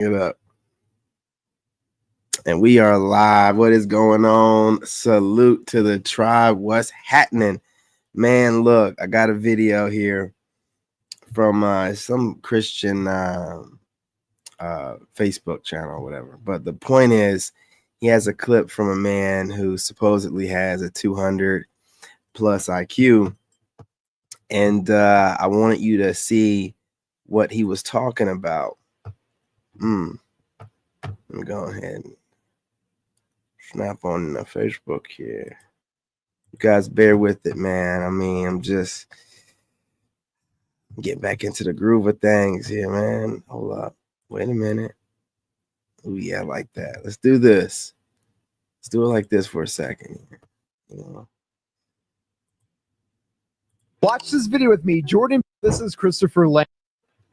Get up. And we are live. What is going on? Salute to the tribe. What's happening? Man, look, I got a video here from some Christian Facebook channel or whatever. But the point is, he has a clip from a man who supposedly has a 200 plus IQ. And I wanted you to see what he was talking about. Let me go ahead and snap on the Facebook here. You guys bear with it, man. I mean, I'm just getting back into the groove of things here, man. Hold up. Wait a minute. Oh, yeah, like that. Let's do this. Let's do it like this for a second. You know. Watch this video with me. Jordan, this is Christopher Lang.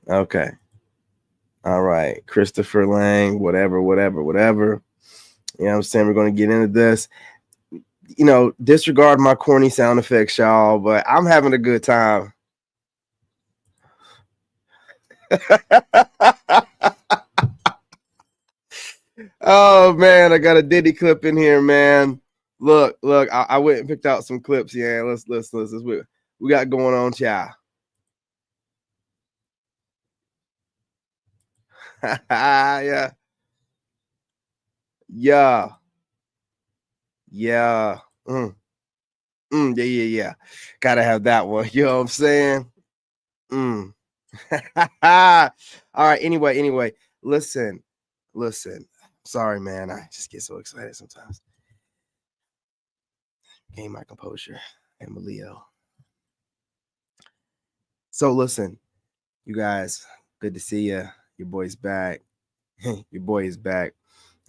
Okay. All right. Christopher Lang, whatever. You know what I'm saying? We're going to get into this. You know, disregard my corny sound effects, y'all, but I'm having a good time. Oh, man, I got a Diddy clip in here, man. Look, I went and picked out some clips. Yeah, let's we got going on, child. Yeah. Yeah. Gotta have that one. You know what I'm saying? All right. Anyway, listen. Sorry, man. I just get so excited sometimes. Gain my composure. I'm a Leo. So listen, you guys, good to see you. Your boy's back. Your boy is back.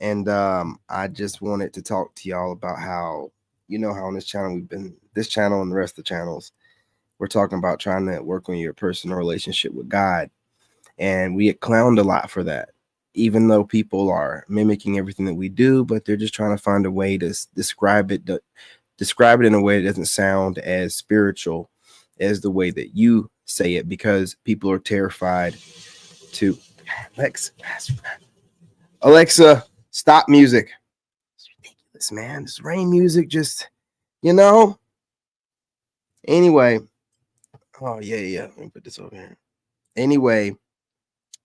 And I just wanted to talk to y'all about how, you know, how on this channel this channel and the rest of the channels, we're talking about trying to work on your personal relationship with God. And we get clowned a lot for that, even though people are mimicking everything that we do, but they're just trying to find a way to describe it in a way that doesn't sound as spiritual as the way that you say it, because people are terrified to Alexa, stop music. It's ridiculous, man. This rain music just, you know. Anyway. Oh, yeah. Let me put this over here. Anyway,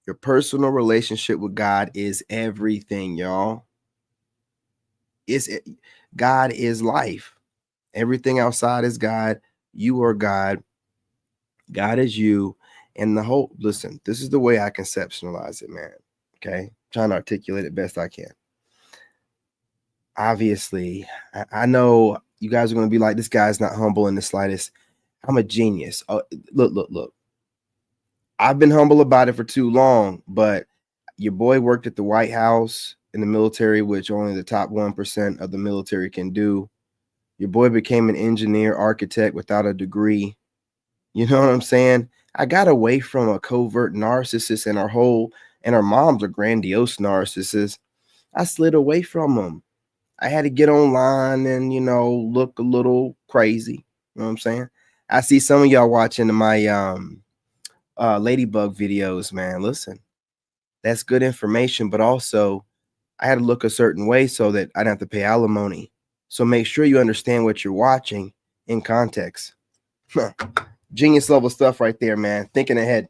your personal relationship with God is everything, y'all. God is life. Everything outside is God. You are God. God is you. And listen, this is the way I conceptualize it, man. Okay. Trying to articulate it best I can. Obviously, I know you guys are going to be like, this guy's not humble in the slightest. I'm a genius. Look. I've been humble about it for too long, but your boy worked at the White House in the military, which only the top 1% of the military can do. Your boy became an engineer, architect without a degree. You know what I'm saying? I got away from a covert narcissist, and our moms are grandiose narcissists. I slid away from them. I had to get online and, you know, look a little crazy. You know what I'm saying? I see some of y'all watching my ladybug videos, man. Listen, that's good information, but also I had to look a certain way so that I didn't have to pay alimony. So make sure you understand what you're watching in context. Genius level stuff right there, man. Thinking ahead.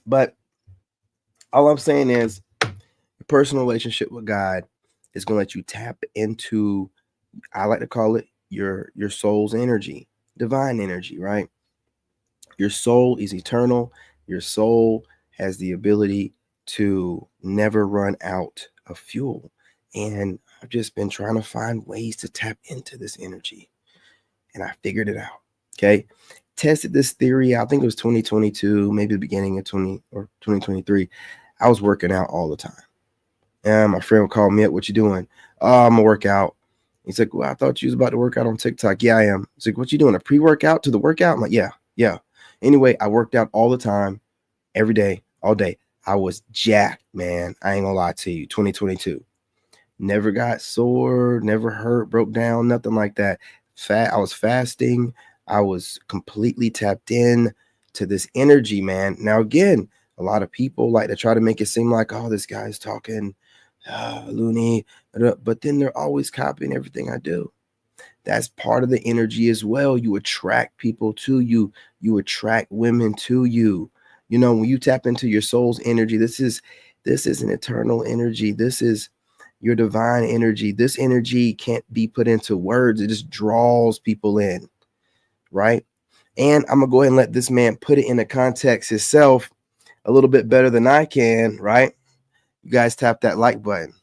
But all I'm saying is your personal relationship with God is going to let you tap into, I like to call it your soul's energy, divine energy, right? Your soul is eternal. Your soul has the ability to never run out of fuel. And I've just been trying to find ways to tap into this energy. And I figured it out. Okay. Tested this theory. I think it was 2022, maybe the beginning of 2023. I was working out all the time. And my friend would call me up. What you doing? I'm gonna work out. He's like, well, I thought you was about to work out on TikTok. Yeah, I am. He's like, what you doing? A pre-workout to the workout? I'm like, yeah. Anyway, I worked out all the time, every day, all day. I was jacked, man. I ain't gonna lie to you. 2022. Never got sore, never hurt, broke down, nothing like that. I was fasting. I was completely tapped in to this energy, man. Now, again, A lot of people like to try to make it seem like, oh, this guy's talking loony, but then they're always copying everything I do. That's part of the energy as well. You attract people to you. You attract women to you. You know, when you tap into your soul's energy, this is an eternal energy. This is your divine energy. This energy can't be put into words. It just draws people in, right? And I'm gonna go ahead and let this man put it in the context himself a little bit better than I can, right? You guys tap that like button.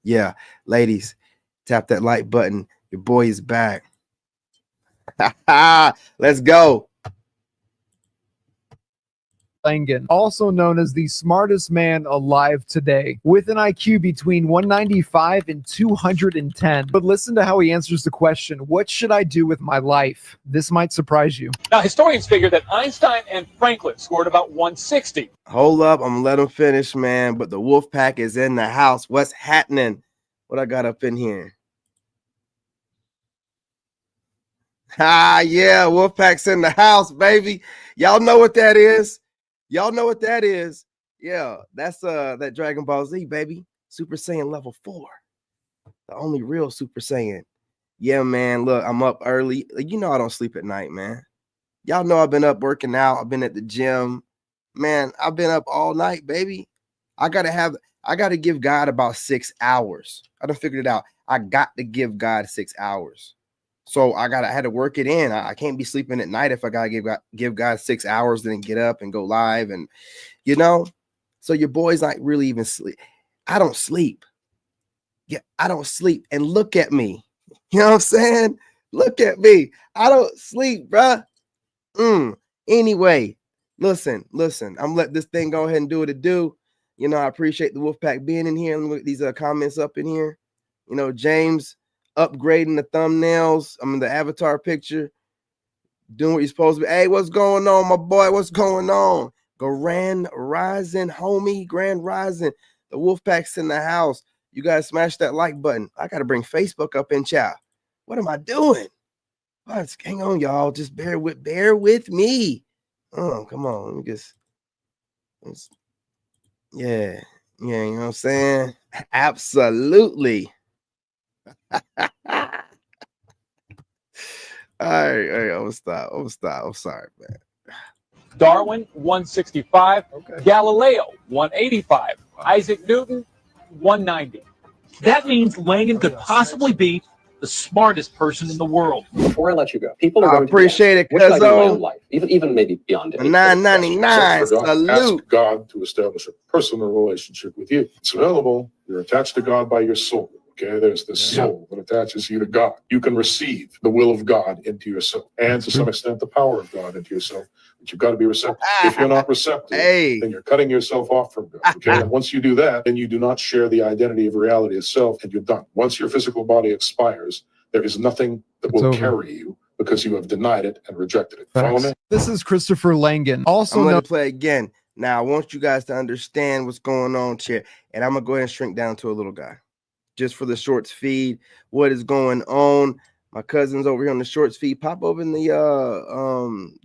Yeah, ladies, tap that like button. Your boy is back. Let's go. Langan, also known as the smartest man alive today, with an IQ between 195 and 210. But listen to how he answers the question, what should I do with my life? This might surprise you. Now, historians figure that Einstein and Franklin scored about 160. Hold up, I'm gonna let him finish, man. But the wolf pack is in the house. What's happening? What I got up in here? Yeah, Wolfpack's in the house, baby. Y'all know what that is. Y'all know what that is. Yeah, that's that Dragon Ball Z, baby. Super Saiyan level 4. The only real Super Saiyan. Yeah, man. Look, I'm up early. You know I don't sleep at night, man. Y'all know I've been up working out. I've been at the gym. Man, I've been up all night, baby. I gotta give God about 6 hours. I done figured it out. I got to give God 6 hours. So I had to work it in. I can't be sleeping at night if I gotta give God 6 hours, then get up and go live. And you know, so your boy's not really even sleep. I don't sleep. Yeah, I don't sleep. And look at me. You know what I'm saying? Look at me. I don't sleep, bruh. Anyway, listen. I'm letting this thing go ahead and do what it do. You know, I appreciate the Wolfpack being in here. Look at these comments up in here. You know, James upgrading the thumbnails. I mean, the avatar picture, doing what you're supposed to be. Hey, what's going on, my boy? What's going on? Grand Rising, homie. Grand Rising. The Wolfpack's in the house. You guys smash that like button. I got to bring Facebook up in chat. What am I doing? Hang on, y'all. Just bear with me. Oh, come on. Let me yeah, you know what I'm saying? Absolutely. All right, I'm gonna stop. I'm sorry, man. Darwin, 165. Okay. Galileo, 185. Isaac Newton, 190. That means Langan could possibly be the smartest person in the world. Before I let you go, people are I going appreciate it, what should I do in my cuzzo. own life? Even maybe beyond it. 999. Salute. Ask God to establish a personal relationship with you. It's available. You're attached to God by your soul. Okay, there's the soul that attaches you to God. You can receive the will of God into yourself, and to some extent, the power of God into yourself. But you've got to be receptive. If you're not receptive, then you're cutting yourself off from God. Okay, and once you do that, then you do not share the identity of reality itself, and you're done. Once your physical body expires, there is nothing that will carry you because you have denied it and rejected it. Follow me? This is Christopher Langan, also I'm known. gonna play again. Now I want you guys to understand what's going on here, and I'm gonna go ahead and shrink down to a little guy, just for the shorts feed. What is going on? My cousin's over here on the shorts feed. Pop open the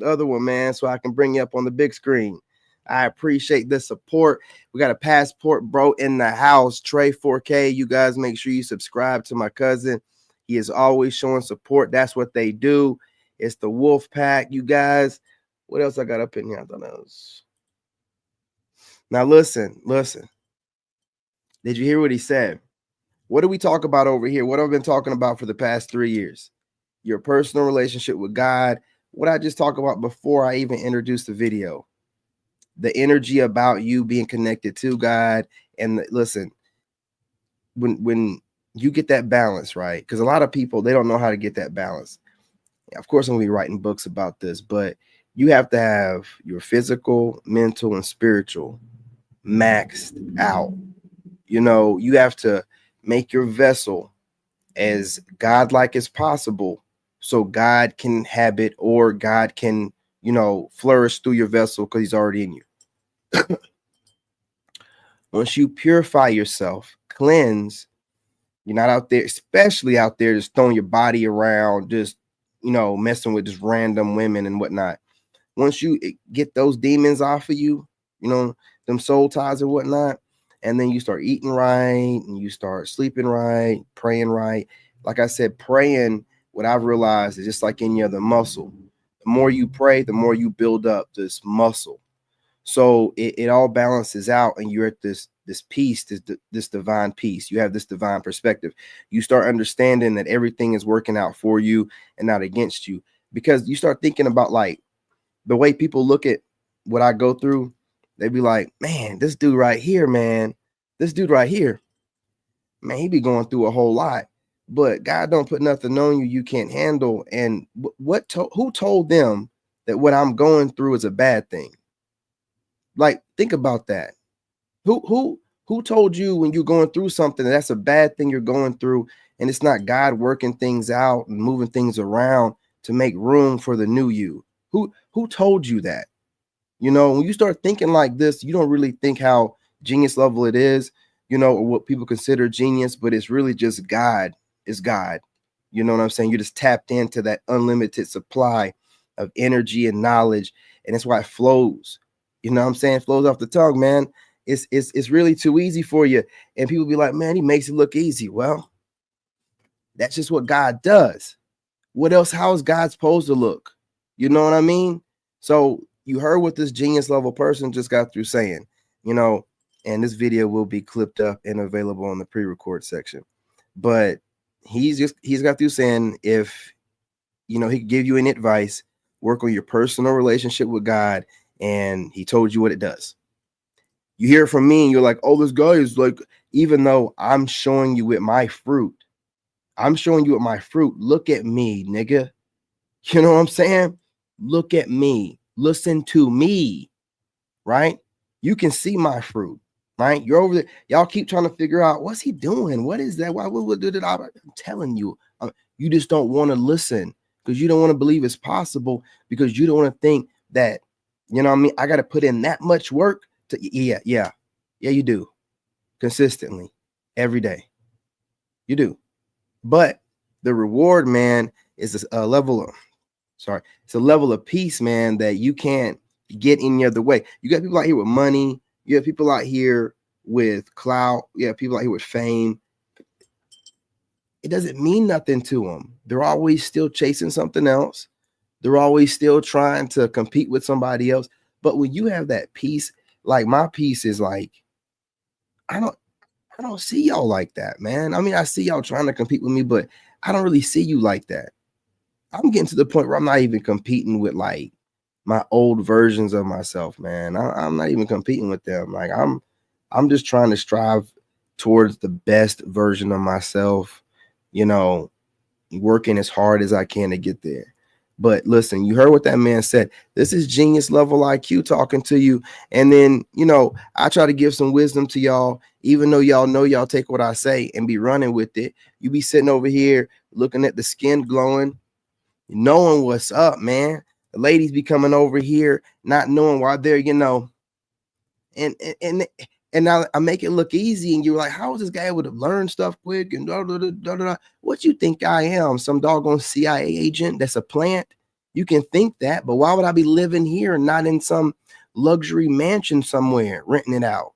other one, man, so I can bring you up on the big screen. I appreciate the support. We got a passport bro in the house, Trey 4K. You guys make sure you subscribe to my cousin. He is always showing support. That's what they do. It's the Wolf Pack, you guys. What else I got up in here? I don't know. Now listen. Did you hear what he said? What do we talk about over here? What have I been talking about for the past 3 years? Your personal relationship with God. What I just talked about before I even introduced the video. The energy about you being connected to God. And listen, when you get that balance, right? Because a lot of people, they don't know how to get that balance. Of course, I'm going to be writing books about this, but you have to have your physical, mental, and spiritual maxed out. You know, you have to make your vessel as godlike as possible so God can inhabit, or God can, you know, flourish through your vessel because he's already in you. Once you purify yourself, cleanse, you're not out there, especially out there just throwing your body around, just, you know, messing with just random women and whatnot. once you get those demons off of you, you know, them soul ties and whatnot, and then you start eating right and you start sleeping right, praying right. Like I said, praying, what I've realized is just like any other muscle. The more you pray, the more you build up this muscle. So it all balances out, and you're at this peace, this divine peace. You have this divine perspective. You start understanding that everything is working out for you and not against you, because you start thinking about like the way people look at what I go through. They be like, man, this dude right here, man, this dude right here, man, he be going through a whole lot, but God don't put nothing on you can't handle. And who told them that what I'm going through is a bad thing? Like, think about that. Who told you when you're going through something that's a bad thing you're going through, and it's not God working things out and moving things around to make room for the new you? Who told you that? You know, when you start thinking like this, you don't really think how genius level it is, you know, or what people consider genius, but it's really just God. Is God. You know what I'm saying? You just tapped into that unlimited supply of energy and knowledge, and that's why it flows. You know what I'm saying? It flows off the tongue, man. It's really too easy for you. And people be like, man, he makes it look easy. Well, that's just what God does. What else? How is God supposed to look? You know what I mean? So you heard what this genius level person just got through saying, you know, and this video will be clipped up and available on the pre-record section. But he's got through saying, if, you know, he could give you an advice, work on your personal relationship with God, and he told you what it does. You hear it from me and you're like, oh, this guy is like, even though I'm showing you with my fruit, look at me, nigga. You know what I'm saying? Look at me. Listen to me, right? You can see my fruit, right? You're over there. Y'all keep trying to figure out, what's he doing? What is that? Why would do that? I'm telling you, you just don't want to listen, because you don't want to believe it's possible, because you don't want to think that, you know what I mean? I got to put in that much work to, yeah, you do, consistently, every day. You do. But the reward, man, is a level of, it's a level of peace, man, that you can't get any other way. You got people out here with money. You have people out here with clout. You have people out here with fame. It doesn't mean nothing to them. They're always still chasing something else. They're always still trying to compete with somebody else. But when you have that peace, like my peace is like, I don't see y'all like that, man. I mean, I see y'all trying to compete with me, but I don't really see you like that. I'm getting to the point where I'm not even competing with like my old versions of myself, man. I'm not even competing with them. Like I'm just trying to strive towards the best version of myself, you know, working as hard as I can to get there. But listen, you heard what that man said. This is genius level IQ talking to you. And then, you know, I try to give some wisdom to y'all, even though y'all know y'all take what I say and be running with it. You be sitting over here looking at the skin glowing, knowing what's up, man. The ladies be coming over here not knowing why they're, you know, and now I make it look easy, and you're like, how is this guy able to learn stuff quick and da, da, da, da, da. What you think I am? Some doggone CIA agent that's a plant? You can think that, but why would I be living here and not in some luxury mansion somewhere, renting it out,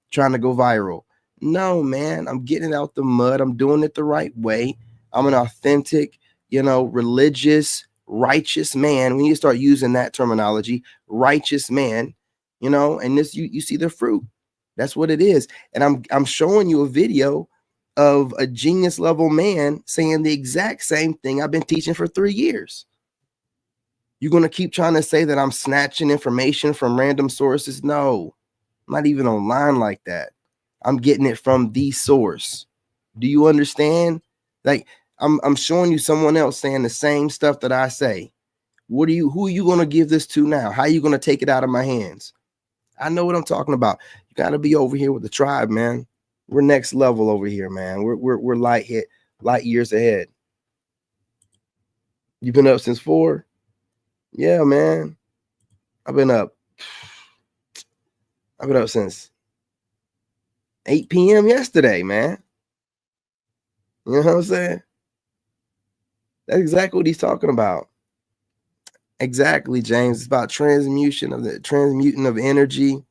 trying to go viral? No, man, I'm getting out the mud. I'm doing it the right way. I'm an authentic, you know, religious, righteous man. We need to start using that terminology, righteous man, you know, and this, you see the fruit. That's what it is. And I'm showing you a video of a genius level man saying the exact same thing I've been teaching for 3 years. You're going to keep trying to say that I'm snatching information from random sources? No, I'm not even online like that. I'm getting it from the source. Do you understand? Like, I'm showing you someone else saying the same stuff that I say. Who are you going to give this to now? How are you going to take it out of my hands? I know what I'm talking about. You got to be over here with the tribe, man. We're next level over here, man. We're light years ahead. You've been up since 4? Yeah, man. I've been up since 8 p.m. yesterday, man. You know what I'm saying? That's exactly what he's talking about. Exactly, James. It's about transmuting of energy.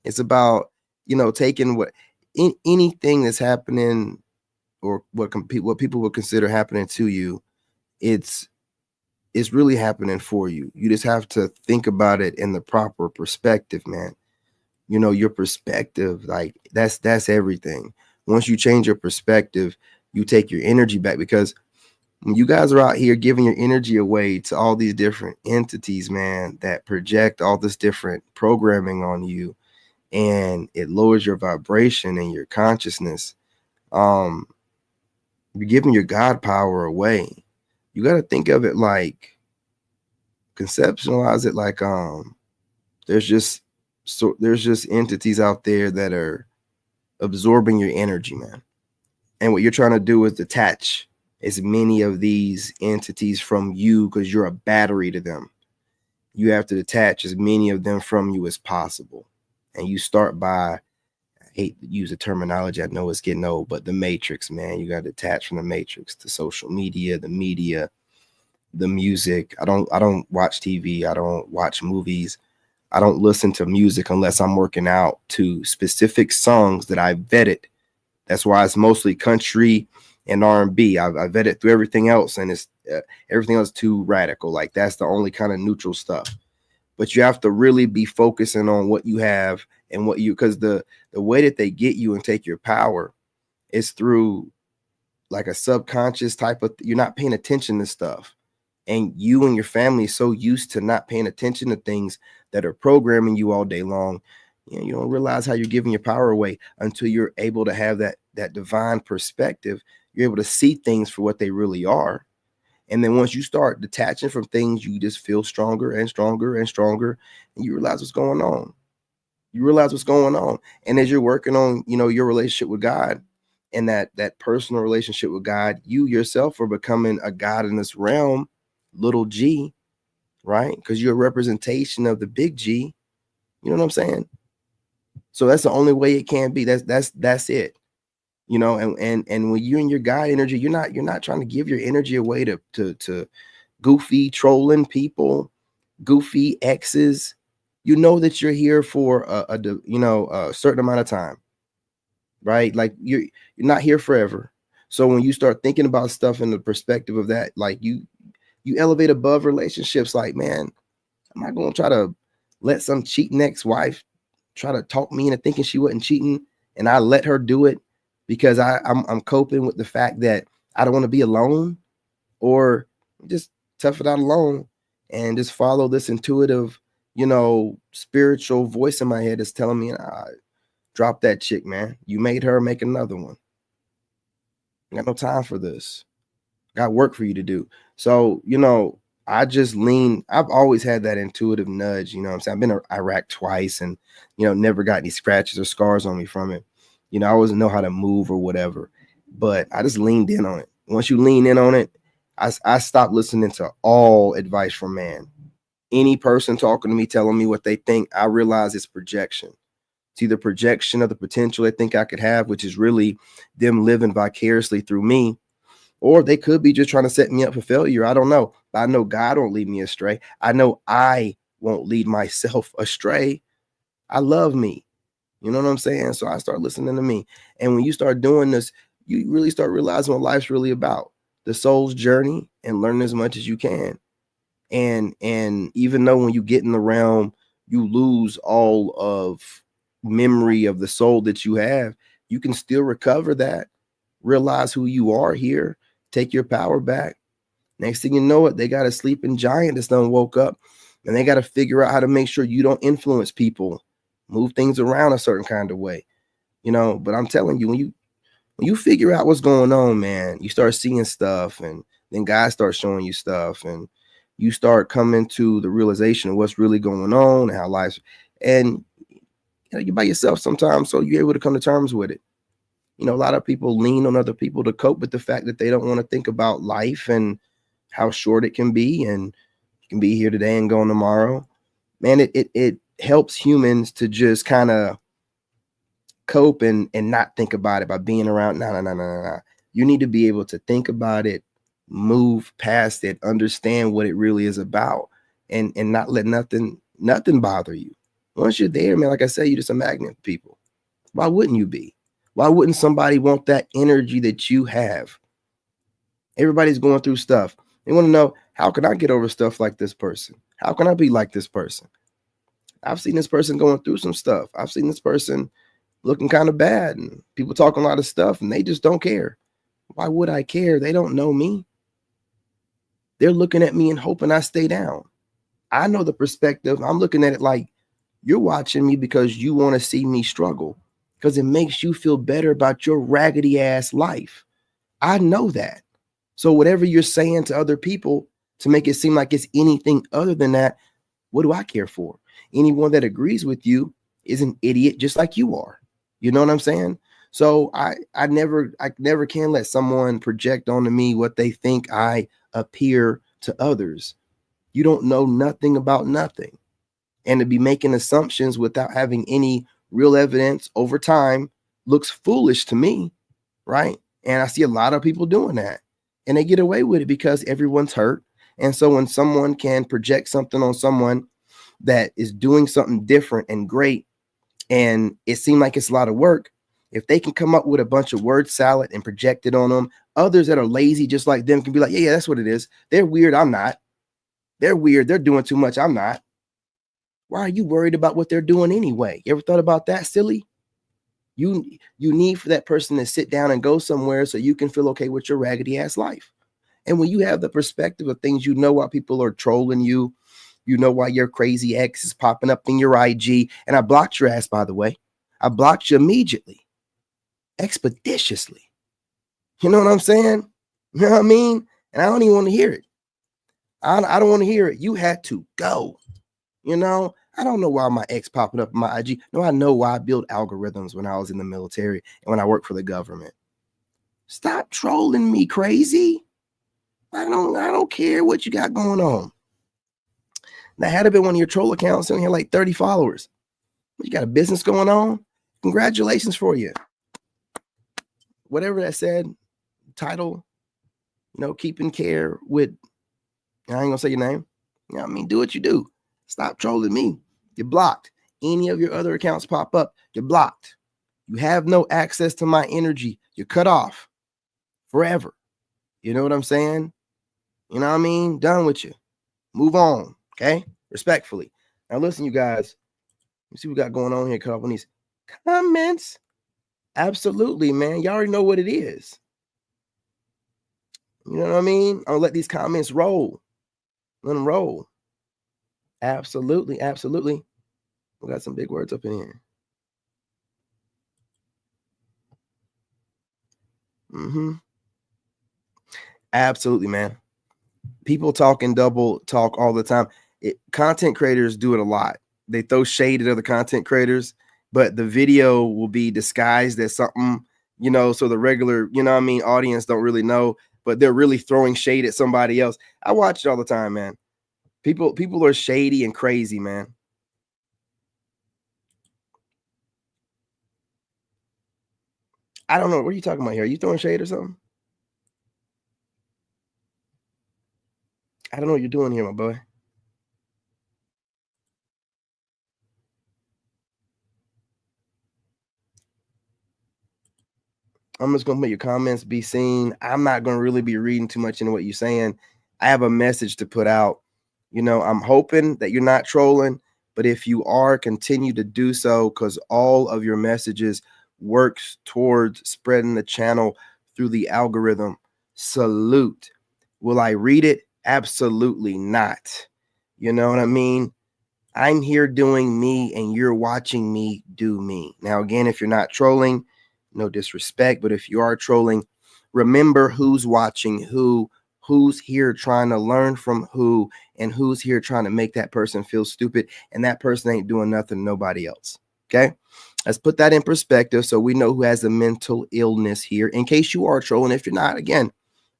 It's about, taking anything that's happening, or what people would consider happening to you. It's really happening for you. You just have to think about it in the proper perspective, man. Your perspective, like that's everything. Once you change your perspective, you take your energy back, because when you guys are out here giving your energy away to all these different entities, man, that project all this different programming on you, and it lowers your vibration and your consciousness, um you're giving your God power away. You got to think of it like, conceptualize it like, there's just entities out there that are absorbing your energy, man. And what you're trying to do is detach as many of these entities from you, because you're a battery to them. You have to detach as many of them from you as possible. And you start by, I hate to use the terminology, I know it's getting old, but the matrix, man. You got to detach from the matrix, to social media, the media, the music. I don't watch TV. I don't watch movies. I don't listen to music unless I'm working out to specific songs that I vetted. That's why it's mostly country and R&B. I vetted through everything else, and it's everything else too radical. Like, that's the only kind of neutral stuff. But you have to really be focusing on what you have and what you, because the way that they get you and take your power is through like a subconscious type of, you're not paying attention to stuff. And you and your family is so used to not paying attention to things that are programming you all day long. You don't realize how you're giving your power away until you're able to have that divine perspective. You're able to see things for what they really are. And then once you start detaching from things, you just feel stronger and stronger and stronger. And you realize what's going on. And as you're working on, your relationship with God, and that personal relationship with God, you yourself are becoming a God in this realm, little g, right? Because you're a representation of the big G. You know what I'm saying? So that's the only way it can be. That's it. And when you're in your God energy, you're not trying to give your energy away to goofy trolling people, goofy exes. You know that you're here for a certain amount of time, right? Like, you're not here forever. So when you start thinking about stuff in the perspective of that, like, you elevate above relationships. Like, man, am I going to try to let some cheating ex-wife try to talk me into thinking she wasn't cheating, and I let her do it because I'm coping with the fact that I don't want to be alone? Or just tough it out alone and just follow this intuitive, spiritual voice in my head that's telling me, drop that chick, man. You made her, make another one. I got no time for this. Got work for you to do. So, I just I've always had that intuitive nudge. You know what I'm saying? I've been to Iraq twice, and, never got any scratches or scars on me from it. I always know how to move or whatever, but I just leaned in on it. Once you lean in on it, I stopped listening to all advice from man. Any person talking to me, telling me what they think, I realize it's projection. It's either projection of the potential they think I could have, which is really them living vicariously through me, or they could be just trying to set me up for failure. I don't know. But I know God won't lead me astray. I know I won't lead myself astray. I love me. You know what I'm saying? So I start listening to me. And when you start doing this, you really start realizing what life's really about. The soul's journey, and learn as much as you can. And even though when you get in the realm, you lose all of memory of the soul that you have, you can still recover that, realize who you are here, take your power back. Next thing you know it, they got a sleeping giant that's done woke up, and they got to figure out how to make sure you don't influence people, move things around a certain kind of way, But I'm telling you, when you figure out what's going on, man, you start seeing stuff, and then God starts showing you stuff, and you start coming to the realization of what's really going on and how life's, and you're by yourself sometimes, so you're able to come to terms with it. A lot of people lean on other people to cope with the fact that they don't want to think about life and how short it can be, and you can be here today and gone tomorrow. Man, it helps humans to just kind of cope and not think about it by being around. No. You need to be able to think about it, move past it, understand what it really is about, and not let nothing bother you. Once you're there, man, like I said, you're just a magnet for people. Why wouldn't you be? Why wouldn't somebody want that energy that you have? Everybody's going through stuff. They want to know, how can I get over stuff like this person? How can I be like this person? I've seen this person going through some stuff. I've seen this person looking kind of bad and people talking a lot of stuff and they just don't care. Why would I care? They don't know me. They're looking at me and hoping I stay down. I know the perspective. I'm looking at it like, you're watching me because you want to see me struggle, because it makes you feel better about your raggedy ass life. I know that. So whatever you're saying to other people to make it seem like it's anything other than that, what do I care for? Anyone that agrees with you is an idiot just like you are. You know what I'm saying? So I never can let someone project onto me what they think I appear to others. You don't know nothing about nothing. And to be making assumptions without having any real evidence over time looks foolish to me, right? And I see a lot of people doing that. And they get away with it because everyone's hurt. And so when someone can project something on someone that is doing something different and great, and it seemed like it's a lot of work, if they can come up with a bunch of word salad and project it on them, others that are lazy just like them can be like, yeah, that's what it is. They're weird. I'm not. They're weird. They're doing too much. I'm not. Why are you worried about what they're doing anyway? You ever thought about that, silly? You need for that person to sit down and go somewhere so you can feel okay with your raggedy ass life. And when you have the perspective of things, you know why people are trolling you. You know why your crazy ex is popping up in your IG. And I blocked your ass, by the way. I blocked you immediately, expeditiously. You know what I'm saying? You know what I mean? And I don't even want to hear it. I don't want to hear it. You had to go. You know, I don't know why my ex popping up in my IG. No, I know why I built algorithms when I was in the military and when I worked for the government. Stop trolling me, crazy. I don't care what you got going on. Now, had it been one of your troll accounts, only had like 30 followers. You got a business going on? Congratulations for you. Whatever that said, title, keeping care with, I ain't gonna say your name. You know what I mean? Do what you do. Stop trolling me. You're blocked. Any of your other accounts pop up, you're blocked. You have no access to my energy. You're cut off forever. You know what I'm saying? You know what I mean? Done with you. Move on. Okay? Respectfully. Now listen, you guys. Let's see what we got going on here. Cut off on these comments. Absolutely, man. Y'all already know what it is. You know what I mean? I'll let these comments roll. Let them roll. Absolutely, absolutely. We got some big words up in here. Absolutely, man. People talk and double talk all the time. Content creators do it a lot. They throw shade at other content creators, but the video will be disguised as something, so the regular, audience don't really know, but they're really throwing shade at somebody else. I watch it all the time, man. People are shady and crazy, man. I don't know. What are you talking about here? Are you throwing shade or something? I don't know what you're doing here, my boy. I'm just gonna make your comments be seen. I'm not gonna really be reading too much into what you're saying. I have a message to put out. I'm hoping that you're not trolling, but if you are, continue to do so, because all of your messages works towards spreading the channel through the algorithm. Salute. Will I read it? Absolutely not. You know what I mean? I'm here doing me and you're watching me do me. Now, again, if you're not trolling, no disrespect, but if you are trolling, remember who's watching who's here trying to learn from who, and who's here trying to make that person feel stupid, and that person ain't doing nothing to nobody else. Okay? Let's put that in perspective so we know who has a mental illness here, in case you are trolling. If you're not, again,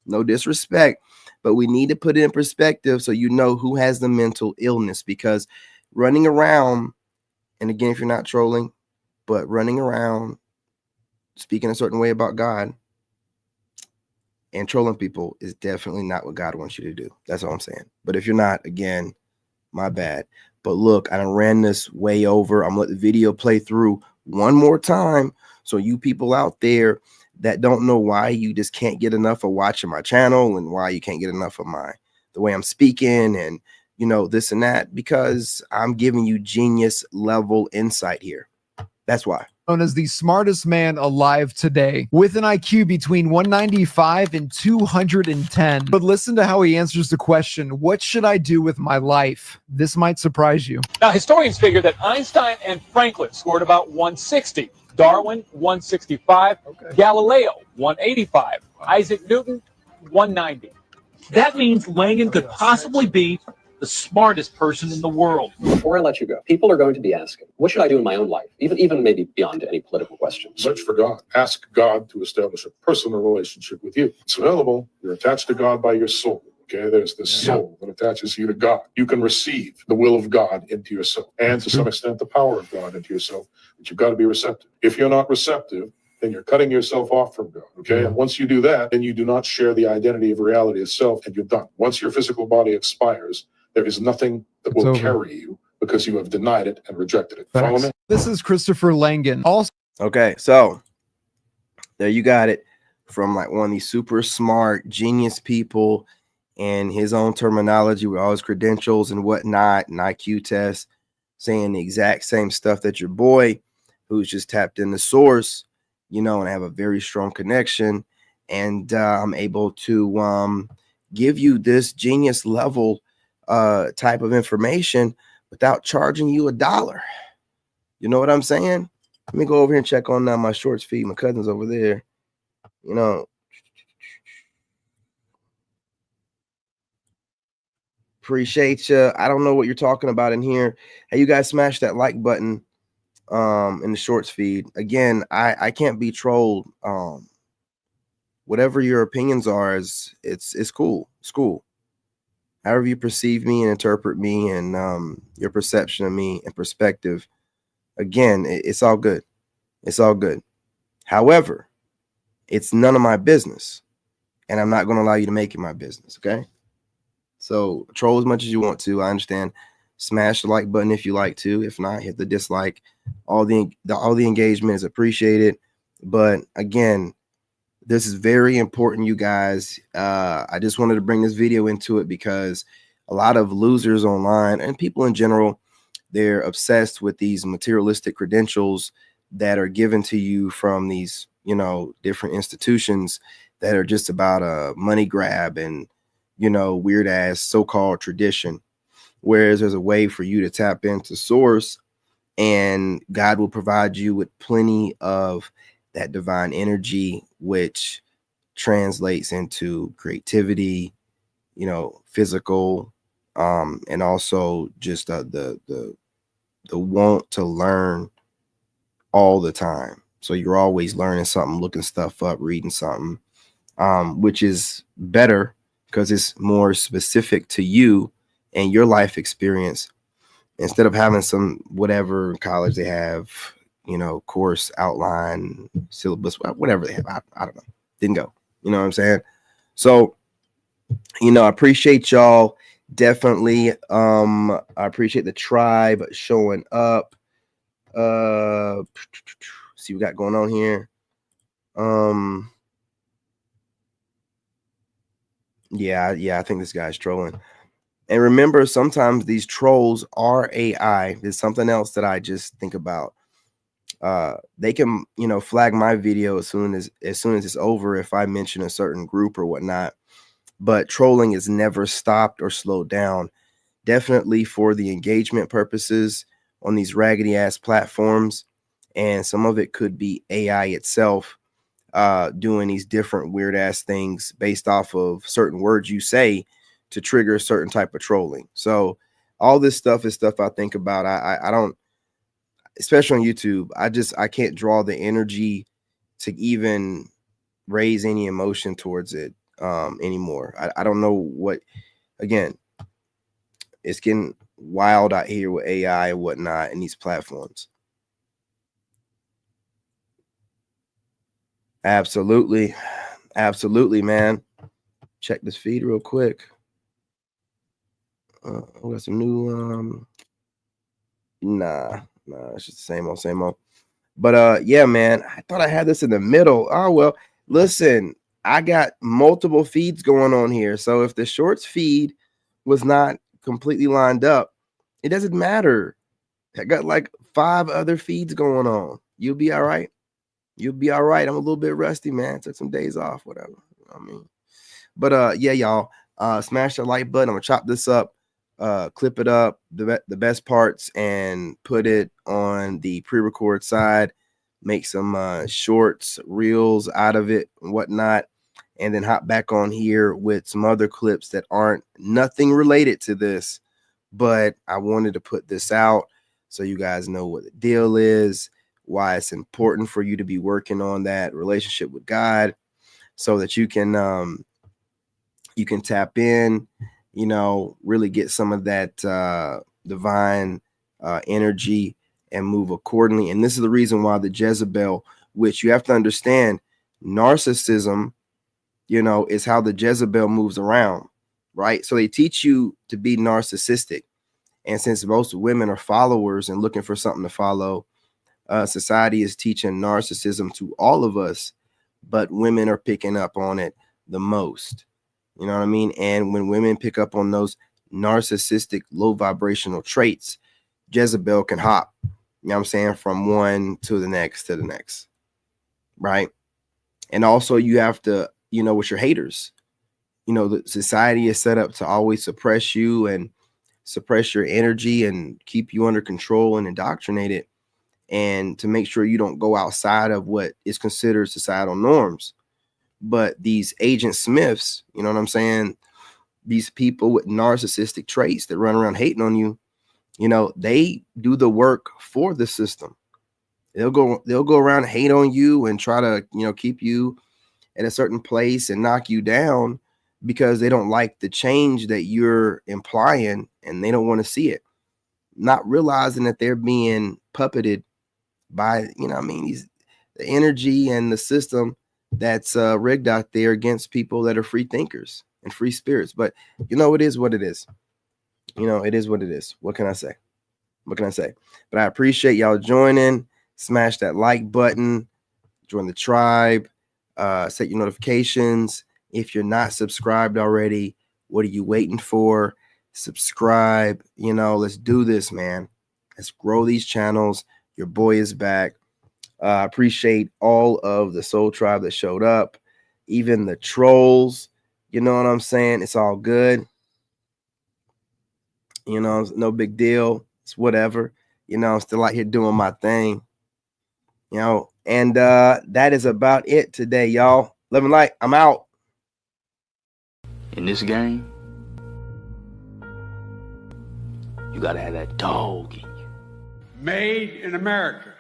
no disrespect, but we need to put it in perspective so you know who has the mental illness, because running around, and again, if you're not trolling, but running around speaking a certain way about God and trolling people is definitely not what God wants you to do. That's all I'm saying. But if you're not, again, My bad. But look, I done ran this way over. I'm gonna let the video play through one more time. So you people out there that don't know why you just can't get enough of watching my channel and why you can't get enough of the way I'm speaking and this and that, because I'm giving you genius level insight here. That's why. Known as the smartest man alive today, with an IQ between 195 and 210. But listen to how he answers the question, what should I do with my life? This might surprise you. Now, historians figure that Einstein and Franklin scored about 160, Darwin 165, Galileo 185, Isaac Newton 190. That means Langan could possibly be the smartest person in the world. Before I let you go, people are going to be asking, what should I do in my own life? Even maybe beyond any political questions. Search for God. Ask God to establish a personal relationship with you. It's available. You're attached to God by your soul. Okay, there's this soul that attaches you to God. You can receive the will of God into yourself, and to some extent the power of God into yourself, but you've got to be receptive. If you're not receptive, then you're cutting yourself off from God. Okay, and once you do that, then you do not share the identity of reality itself, and you're done. Once your physical body expires, there is nothing that will carry you because you have denied it and rejected it. Follow me? This is Christopher Langan. Also, okay, so there you got it from like one of these super smart genius people and his own terminology with all his credentials and whatnot and IQ tests, saying the exact same stuff that your boy, who's just tapped in the source, and have a very strong connection, and I'm able to give you this genius level type of information without charging you $1. You know what I'm saying? Let me go over here and check on my shorts feed. My cousin's over there. Appreciate you. I don't know what you're talking about in here. Hey, you guys smash that like button in the shorts feed. Again, I can't be trolled. Whatever your opinions are, it's cool. It's cool. However you perceive me and interpret me and your perception of me and perspective, again, it's all good. It's all good. However, it's none of my business, and I'm not going to allow you to make it my business, okay? So troll as much as you want to. I understand. Smash the like button if you like to. If not, hit the dislike. All the engagement is appreciated. But again, this is very important, you guys. I just wanted to bring this video into it because a lot of losers online and people in general, they're obsessed with these materialistic credentials that are given to you from these, different institutions that are just about a money grab and, weird ass so-called tradition. Whereas there's a way for you to tap into source, and God will provide you with plenty of that divine energy, which translates into creativity, physical, and also just the want to learn all the time. So you're always learning something, looking stuff up, reading something, which is better because it's more specific to you and your life experience, instead of having some whatever in college they have, course outline, syllabus, whatever they have. I don't know. Didn't go. You know what I'm saying? So, I appreciate y'all. Definitely. I appreciate the tribe showing up. See what we got going on here. Yeah, I think this guy's trolling. And remember, sometimes these trolls are AI. There's something else that I just think about. They can, flag my video as soon as it's over if I mention a certain group or whatnot. But trolling is never stopped or slowed down. Definitely for the engagement purposes on these raggedy ass platforms. And some of it could be AI itself doing these different weird ass things based off of certain words you say to trigger a certain type of trolling. So all this stuff is stuff I think about. I don't, especially on YouTube, I can't draw the energy to even raise any emotion towards it anymore. I don't know what, again, it's getting wild out here with AI and whatnot in these platforms. Absolutely, man. Check this feed real quick. We got some new nah, it's just the same old, same old. But yeah, man, I thought I had this in the middle. Oh well, listen, I got multiple feeds going on here. So if the shorts feed was not completely lined up, it doesn't matter. I got like 5 other feeds going on. You'll be all right. You'll be all right. I'm a little bit rusty, man. Took some days off, whatever. You know what I mean? But yeah, y'all, smash the like button. I'm gonna chop this up, clip it up, the best parts, and put it on the pre-record side. Make some shorts, reels out of it and whatnot, and then hop back on here with some other clips that aren't nothing related to this, but I wanted to put this out so you guys know what the deal is, why it's important for you to be working on that relationship with God, so that you can tap in, you know, really get some of that divine energy and move accordingly. And this is the reason why the Jezebel, which you have to understand, narcissism, you know, is how the Jezebel moves around, right? So they teach you to be narcissistic. And since most women are followers and looking for something to follow, society is teaching narcissism to all of us, but women are picking up on it the most. You know what I mean? And when women pick up on those narcissistic, low vibrational traits, Jezebel can hop, you know what I'm saying, from one to the next, right? And also you have to, you know, with your haters, you know, the society is set up to always suppress you and suppress your energy and keep you under control and indoctrinated, and to make sure you don't go outside of what is considered societal norms. But these Agent Smiths, you know what I'm saying, these people with narcissistic traits that run around hating on you, you know, they do the work for the system. They'll go around and hate on you and try to, you know, keep you at a certain place and knock you down because they don't like the change that you're implying and they don't want to see it, not realizing that they're being puppeted by, you know what I mean, the energy and the system that's rigged out there against people that are free thinkers and free spirits. But you know, it is what it is. You know, it is what it is. What can I say? What can I say? But I appreciate y'all joining. Smash that like button, join the tribe, set your notifications. If you're not subscribed already, what are you waiting for? Subscribe. You know, let's do this, man. Let's grow these channels. Your boy is back. I appreciate all of the soul tribe that showed up, even the trolls. You know what I'm saying? It's all good. You know, it's no big deal. It's whatever. You know, I'm still out here doing my thing. You know, and that is about it today, y'all. Love and light. I'm out. In this game, you gotta have that dog in you. Made in America.